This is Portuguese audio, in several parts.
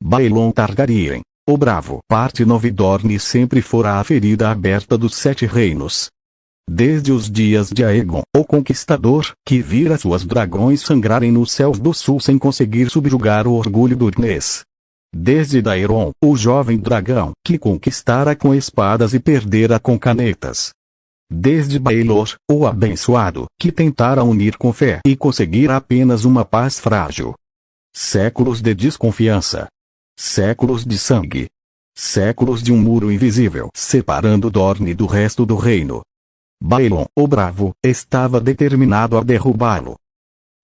Baelon Targaryen, o Bravo. Parte 9. Dorne sempre fora a ferida aberta dos 7 reinos. Desde os dias de Aegon, o Conquistador, que vira suas dragões sangrarem nos céus do sul sem conseguir subjugar o orgulho dornês. Desde Daeron, o jovem dragão, que conquistara com espadas e perdera com canetas. Desde Baelor, o abençoado, que tentara unir com fé e conseguira apenas uma paz frágil. Séculos de desconfiança. Séculos de sangue. Séculos de um muro invisível separando Dorne do resto do reino. Baelon, o Bravo, estava determinado a derrubá-lo.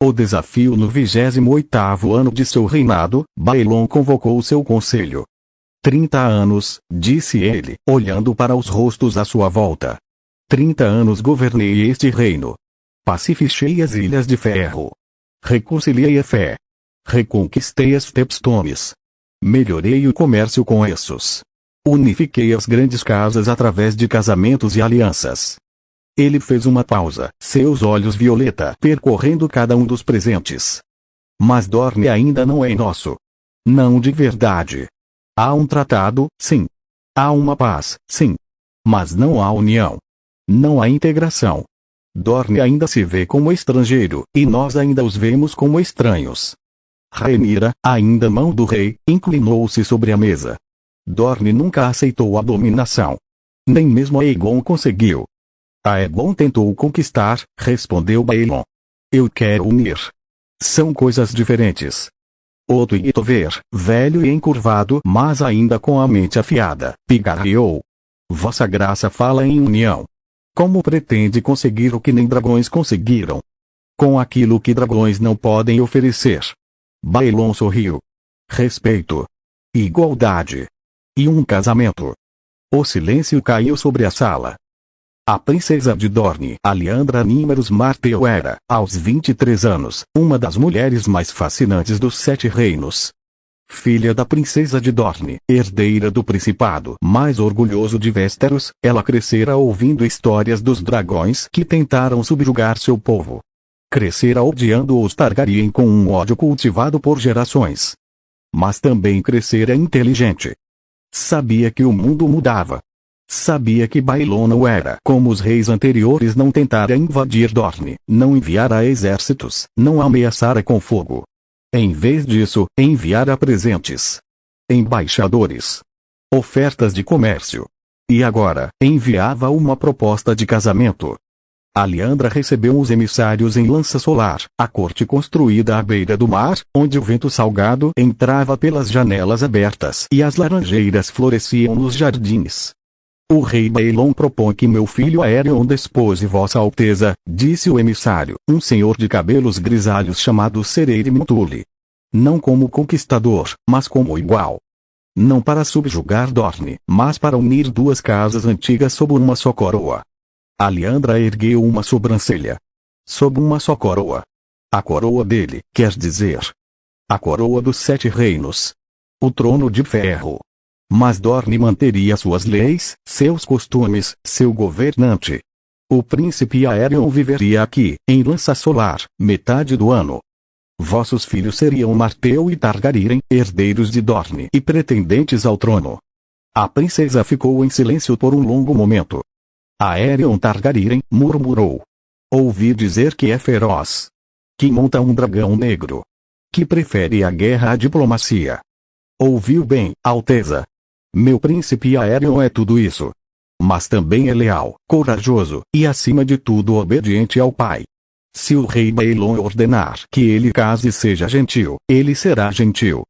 O desafio no 28º ano de seu reinado, Baelon convocou seu conselho. 30 anos, disse ele, olhando para os rostos à sua volta. 30 anos governei este reino. Pacifiquei as Ilhas de Ferro. Reconciliei a fé. Reconquistei as Stepstones. Melhorei o comércio com Essos. Unifiquei as grandes casas através de casamentos e alianças. Ele fez uma pausa, seus olhos violeta percorrendo cada um dos presentes. Mas Dorne ainda não é nosso. Não de verdade. Há um tratado, sim. Há uma paz, sim. Mas não há união. Não há integração. Dorne ainda se vê como estrangeiro, e nós ainda os vemos como estranhos. Rhaenyra, ainda mão do rei, inclinou-se sobre a mesa. Dorne nunca aceitou a dominação. Nem mesmo Aegon conseguiu. Aegon tentou conquistar, respondeu Baelon. Eu quero unir. São coisas diferentes. Otto Hightover, velho e encurvado mas ainda com a mente afiada, pigarreou. Vossa Graça fala em união. Como pretende conseguir o que nem dragões conseguiram? Com aquilo que dragões não podem oferecer. Baelon sorriu. Respeito. Igualdade. E um casamento. O silêncio caiu sobre a sala. A princesa de Dorne, Lyanna Nymeros Martell era, aos 23 anos, uma das mulheres mais fascinantes dos 7 reinos. Filha da princesa de Dorne, herdeira do principado mais orgulhoso de Westeros, ela crescera ouvindo histórias dos dragões que tentaram subjugar seu povo. Crescera odiando os Targaryen com um ódio cultivado por gerações. Mas também crescera inteligente. Sabia que o mundo mudava. Sabia que Baelon não era como os reis anteriores, não tentara invadir Dorne, não enviara exércitos, não ameaçara com fogo. Em vez disso, enviara presentes. Embaixadores. Ofertas de comércio. E agora, enviava uma proposta de casamento. Lyanna recebeu os emissários em Lança Solar, a corte construída à beira do mar, onde o vento salgado entrava pelas janelas abertas e as laranjeiras floresciam nos jardins. O rei Baelon propõe que meu filho Aerion despose Vossa Alteza, disse o emissário, um senhor de cabelos grisalhos chamado Sereyri Montuli. Não como conquistador, mas como igual. Não para subjugar Dorne, mas para unir duas casas antigas sob uma só coroa. Lyanna ergueu uma sobrancelha. Sob uma só coroa. A coroa dele, quer dizer. A coroa dos 7 reinos. O trono de ferro. Mas Dorne manteria suas leis, seus costumes, seu governante. O príncipe Aerion viveria aqui, em Lança Solar, metade do ano. Vossos filhos seriam Martell e Targaryen, herdeiros de Dorne e pretendentes ao trono. A princesa ficou em silêncio por um longo momento. Aerion Targaryen, murmurou. Ouvi dizer que é feroz. Que monta um dragão negro. Que prefere a guerra à diplomacia. Ouviu bem, Alteza. Meu príncipe Aerion é tudo isso. Mas também é leal, corajoso, e acima de tudo obediente ao pai. Se o rei Baelon ordenar que ele case e seja gentil, ele será gentil.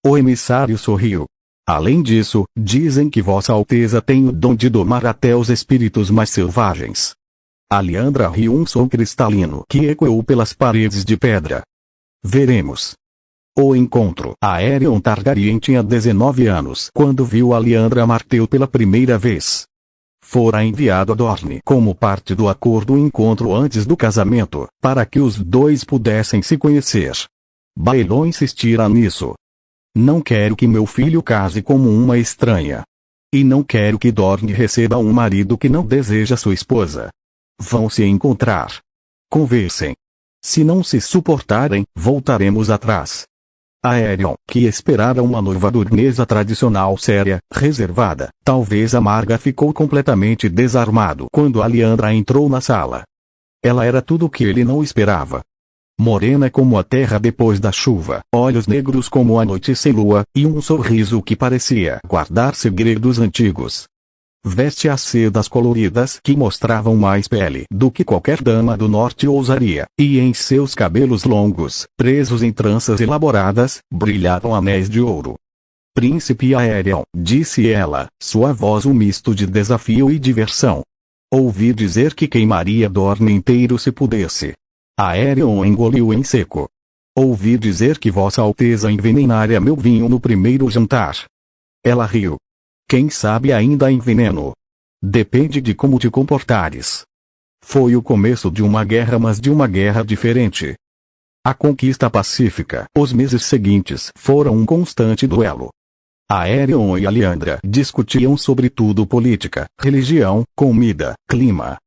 O emissário sorriu. Além disso, dizem que Vossa Alteza tem o dom de domar até os espíritos mais selvagens. Lyanna riu um som cristalino que ecoou pelas paredes de pedra. Veremos. O encontro. Aerion Targaryen tinha 19 anos quando viu Lyanna Martell pela primeira vez. Fora enviado a Dorne como parte do acordo encontro antes do casamento, para que os dois pudessem se conhecer. Baelon insistira nisso. Não quero que meu filho case como uma estranha. E não quero que Dorne receba um marido que não deseja sua esposa. Vão se encontrar. Conversem. Se não se suportarem, voltaremos atrás. Aerion, que esperara uma noiva dornesa tradicional séria, reservada, talvez amarga, ficou completamente desarmado quando Aliandra entrou na sala. Ela era tudo o que ele não esperava. Morena como a terra depois da chuva, olhos negros como a noite sem lua, e um sorriso que parecia guardar segredos antigos. Veste as sedas coloridas que mostravam mais pele do que qualquer dama do norte ousaria, e em seus cabelos longos, presos em tranças elaboradas, brilhavam anéis de ouro. Príncipe Aerion, disse ela, sua voz um misto de desafio e diversão. Ouvi dizer que queimaria Dorne inteiro se pudesse. Aerion engoliu em seco. Ouvi dizer que Vossa Alteza envenenaria meu vinho no primeiro jantar. Ela riu. Quem sabe ainda enveneno. Depende de como te comportares. Foi o começo de uma guerra, mas de uma guerra diferente. A conquista pacífica, os meses seguintes, foram um constante duelo. Aerion e Aliandra discutiam sobre tudo: política, religião, comida, clima.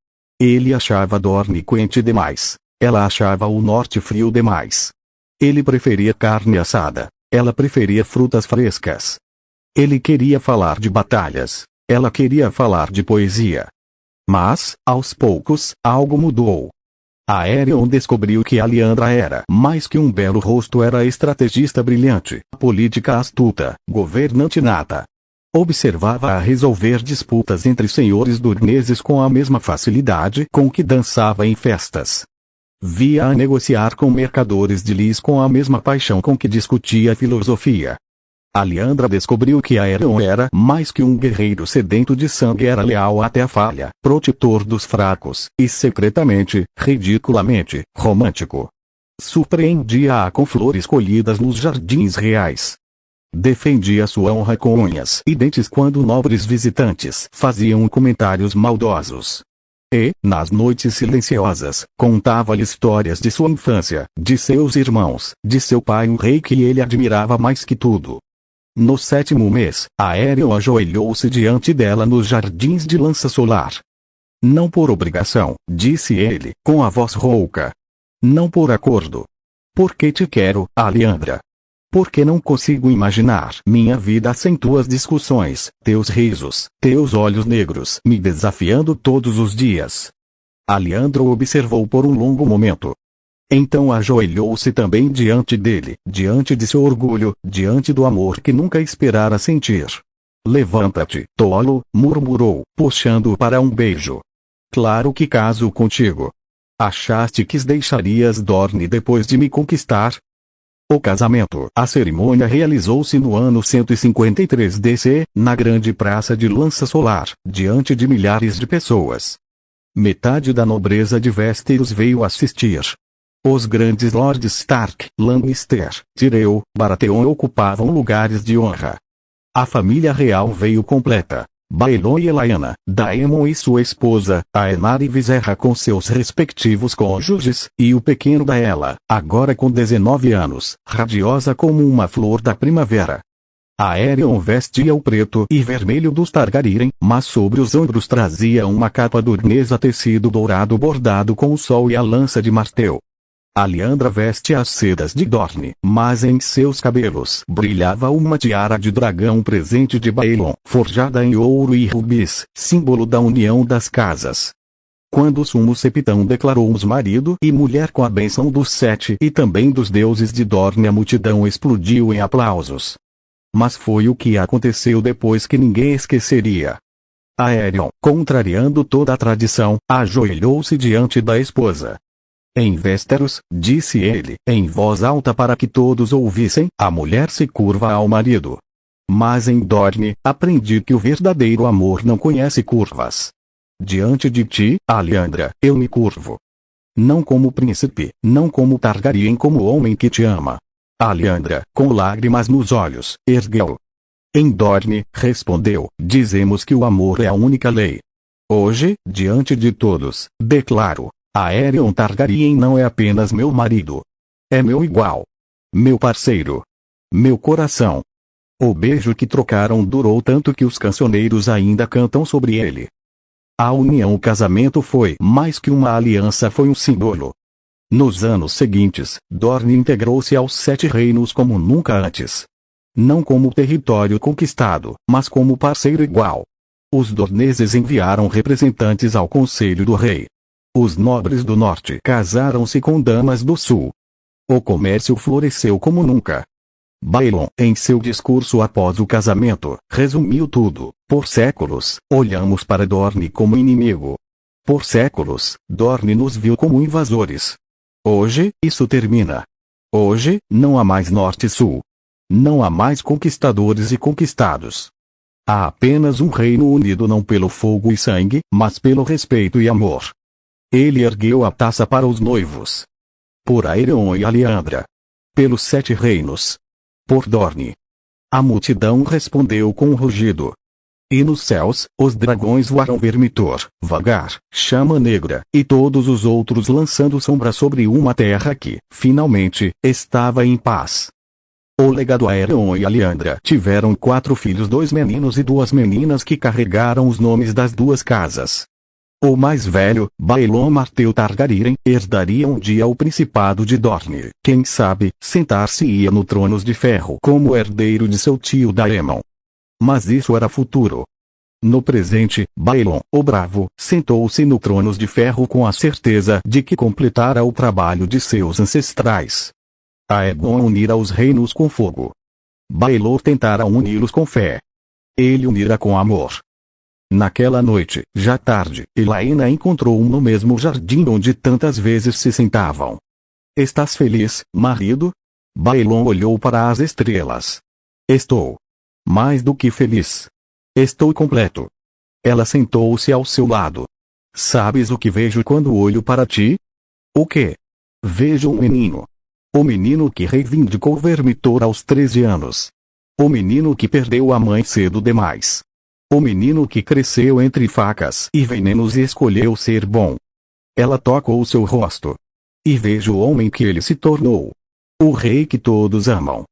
Ele achava Dorne quente demais. Ela achava o norte frio demais. Ele preferia carne assada. Ela preferia frutas frescas. Ele queria falar de batalhas. Ela queria falar de poesia. Mas, aos poucos, algo mudou. Aerion descobriu que Aliandra era mais que um belo rosto, era estrategista brilhante, política astuta, governante nata. Observava-a resolver disputas entre senhores dorneses com a mesma facilidade com que dançava em festas. Via-a negociar com mercadores de lis com a mesma paixão com que discutia filosofia. Aliandra descobriu que Aerion era mais que um guerreiro sedento de sangue, era leal até a falha, protetor dos fracos, e secretamente, ridiculamente, romântico. Surpreendia-a com flores colhidas nos jardins reais. Defendia sua honra com unhas e dentes quando nobres visitantes faziam comentários maldosos. E, nas noites silenciosas, contava-lhe histórias de sua infância, de seus irmãos, de seu pai, um rei que ele admirava mais que tudo. No 7º mês, Aerion ajoelhou-se diante dela nos jardins de Lança Solar. Não por obrigação, disse ele, com a voz rouca. Não por acordo. Porque te quero, Aliandra. Porque não consigo imaginar minha vida sem tuas discussões, teus risos, teus olhos negros me desafiando todos os dias. Aliandra o observou por um longo momento. Então ajoelhou-se também diante dele, diante de seu orgulho, diante do amor que nunca esperara sentir. Levanta-te, tolo, murmurou, puxando-o para um beijo. Claro que caso contigo. Achaste que deixarias Dorne depois de me conquistar? O casamento, a cerimônia realizou-se no ano 153 DC, na grande praça de Lança Solar, diante de milhares de pessoas. Metade da nobreza de Westeros veio assistir. Os grandes lords Stark, Lannister, Tyrell, Baratheon ocupavam lugares de honra. A família real veio completa. Baelon e Elaena, Daemon e sua esposa, Aenar e Visera com seus respectivos cônjuges, e o pequeno Daella, agora com 19 anos, radiosa como uma flor da primavera. Aerion vestia o preto e vermelho dos Targaryen, mas sobre os ombros trazia uma capa dornesa tecido dourado bordado com o sol e a lança de martel. Aliandra veste as sedas de Dorne, mas em seus cabelos brilhava uma tiara de dragão, presente de Baelon, forjada em ouro e rubis, símbolo da união das casas. Quando o sumo septão declarou-os marido e mulher com a bênção dos 7 e também dos deuses de Dorne, a multidão explodiu em aplausos. Mas foi o que aconteceu depois que ninguém esqueceria. Aerion, contrariando toda a tradição, ajoelhou-se diante da esposa. Em Westeros, disse ele, em voz alta para que todos ouvissem, a mulher se curva ao marido. Mas em Dorne, aprendi que o verdadeiro amor não conhece curvas. Diante de ti, Aliandra, eu me curvo. Não como príncipe, não como Targaryen, como homem que te ama. Aliandra, com lágrimas nos olhos, ergueu. Em Dorne, respondeu, dizemos que o amor é a única lei. Hoje, diante de todos, declaro. Aerion Targaryen não é apenas meu marido. É meu igual. Meu parceiro. Meu coração. O beijo que trocaram durou tanto que os cancioneiros ainda cantam sobre ele. A união, o casamento foi mais que uma aliança, foi um símbolo. Nos anos seguintes, Dorne integrou-se aos 7 reinos como nunca antes. Não como território conquistado, mas como parceiro igual. Os dorneses enviaram representantes ao conselho do rei. Os nobres do norte casaram-se com damas do sul. O comércio floresceu como nunca. Baelon, em seu discurso após o casamento, resumiu tudo. Por séculos, olhamos para Dorne como inimigo. Por séculos, Dorne nos viu como invasores. Hoje, isso termina. Hoje, não há mais norte e sul. Não há mais conquistadores e conquistados. Há apenas um reino unido não pelo fogo e sangue, mas pelo respeito e amor. Ele ergueu a taça para os noivos. Por Aerion e Aliandra. Pelos 7 reinos. Por Dorne. A multidão respondeu com um rugido. E nos céus, os dragões voaram Vermitor, Vagar, Chama Negra, e todos os outros lançando sombra sobre uma terra que, finalmente, estava em paz. O legado Aerion e Aliandra tiveram 4 filhos, 2 meninos e 2 meninas que carregaram os nomes das 2 casas. O mais velho, Baelon Martell Targaryen, herdaria um dia o principado de Dorne. Quem sabe, sentar-se-ia no Tronos de Ferro como herdeiro de seu tio Daemon. Mas isso era futuro. No presente, Baelon, o Bravo, sentou-se no Tronos de Ferro com a certeza de que completara o trabalho de seus ancestrais. Aegon unira os reinos com fogo. Baelor tentara uni-los com fé. Ele unira com amor. Naquela noite, já tarde, Elaena encontrou-o no mesmo jardim onde tantas vezes se sentavam. Estás feliz, marido? Baelon olhou para as estrelas. Estou. Mais do que feliz. Estou completo. Ela sentou-se ao seu lado. Sabes o que vejo quando olho para ti? O quê? Vejo um menino. O menino que reivindicou Vermitor aos 13 anos. O menino que perdeu a mãe cedo demais. O menino que cresceu entre facas e venenos e escolheu ser bom. Ela tocou seu rosto. E vejo o homem que ele se tornou. O rei que todos amam.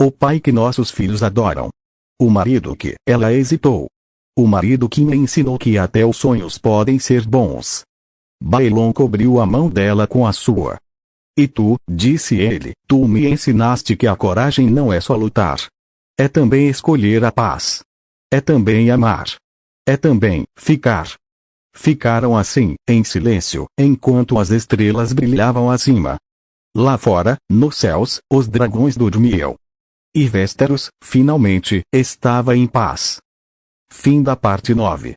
O pai que nossos filhos adoram. O marido que ela hesitou. O marido que me ensinou que até os sonhos podem ser bons. Baelon cobriu a mão dela com a sua. E tu, disse ele, tu me ensinaste que a coragem não é só lutar. É também escolher a paz. É também amar. É também ficar. Ficaram assim, em silêncio, enquanto as estrelas brilhavam acima. Lá fora, nos céus, os dragões dormiam. E Westeros, finalmente, estava em paz. Fim da parte 9.